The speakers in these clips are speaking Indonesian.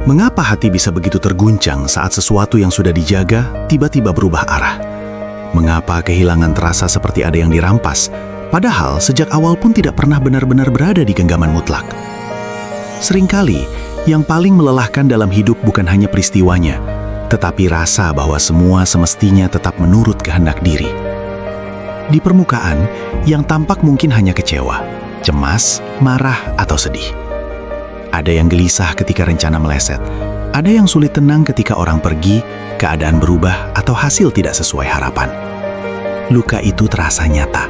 Mengapa hati bisa begitu terguncang saat sesuatu yang sudah dijaga tiba-tiba berubah arah? Mengapa kehilangan terasa seperti ada yang dirampas, padahal sejak awal pun tidak pernah benar-benar berada di genggaman mutlak? Seringkali, yang paling melelahkan dalam hidup bukan hanya peristiwanya, tetapi rasa bahwa semua semestinya tetap menurut kehendak diri. Di permukaan, yang tampak mungkin hanya kecewa, cemas, marah, atau sedih. Ada yang gelisah ketika rencana meleset, ada yang sulit tenang ketika orang pergi, keadaan berubah, atau hasil tidak sesuai harapan. Luka itu terasa nyata.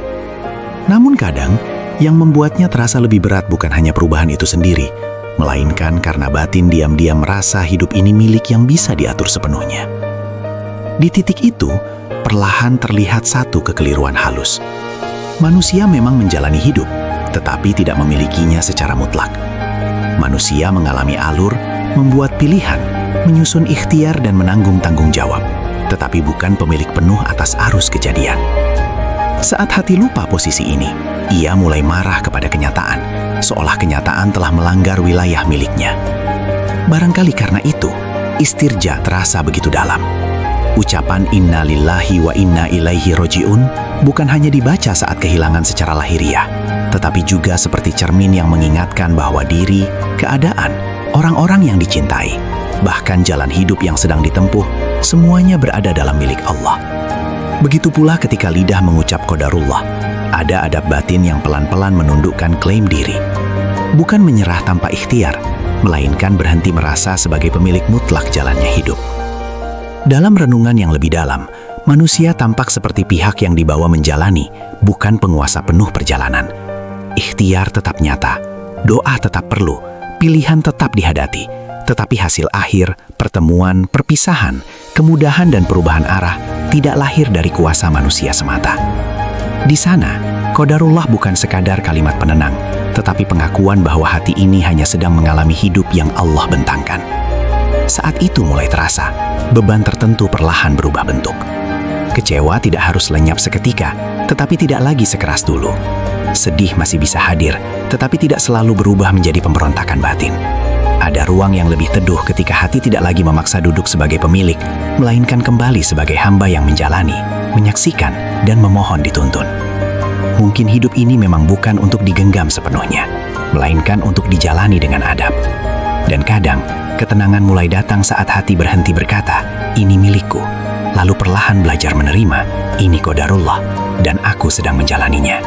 Namun kadang, yang membuatnya terasa lebih berat bukan hanya perubahan itu sendiri, melainkan karena batin diam-diam merasa hidup ini milik yang bisa diatur sepenuhnya. Di titik itu, perlahan terlihat satu kekeliruan halus. Manusia memang menjalani hidup, tetapi tidak memilikinya secara mutlak. Manusia mengalami alur, membuat pilihan, menyusun ikhtiar dan menanggung tanggung jawab, tetapi bukan pemilik penuh atas arus kejadian. Saat hati lupa posisi ini, ia mulai marah kepada kenyataan, seolah kenyataan telah melanggar wilayah miliknya. Barangkali karena itu, istirja terasa begitu dalam. Ucapan inna lillahi wa inna ilaihi roji'un bukan hanya dibaca saat kehilangan secara lahiriah, tetapi juga seperti cermin yang mengingatkan bahwa diri, keadaan, orang-orang yang dicintai, bahkan jalan hidup yang sedang ditempuh, semuanya berada dalam milik Allah. Begitu pula ketika lidah mengucap qadarullah, ada adab batin yang pelan-pelan menundukkan klaim diri. Bukan menyerah tanpa ikhtiar, melainkan berhenti merasa sebagai pemilik mutlak jalannya hidup. Dalam renungan yang lebih dalam, manusia tampak seperti pihak yang dibawa menjalani, bukan penguasa penuh perjalanan. Ikhtiar tetap nyata, doa tetap perlu, pilihan tetap dihadapi, tetapi hasil akhir, pertemuan, perpisahan, kemudahan dan perubahan arah tidak lahir dari kuasa manusia semata. Di sana, qadarullah bukan sekadar kalimat penenang, tetapi pengakuan bahwa hati ini hanya sedang mengalami hidup yang Allah bentangkan. Saat itu mulai terasa, beban tertentu perlahan berubah bentuk. Kecewa tidak harus lenyap seketika, tetapi tidak lagi sekeras dulu. Sedih masih bisa hadir, tetapi tidak selalu berubah menjadi pemberontakan batin. Ada ruang yang lebih teduh ketika hati tidak lagi memaksa duduk sebagai pemilik, melainkan kembali sebagai hamba yang menjalani, menyaksikan, dan memohon dituntun. Mungkin hidup ini memang bukan untuk digenggam sepenuhnya, melainkan untuk dijalani dengan adab. Dan kadang, ketenangan mulai datang saat hati berhenti berkata, ini milikku, lalu perlahan belajar menerima, ini qadarullah, dan aku sedang menjalaninya.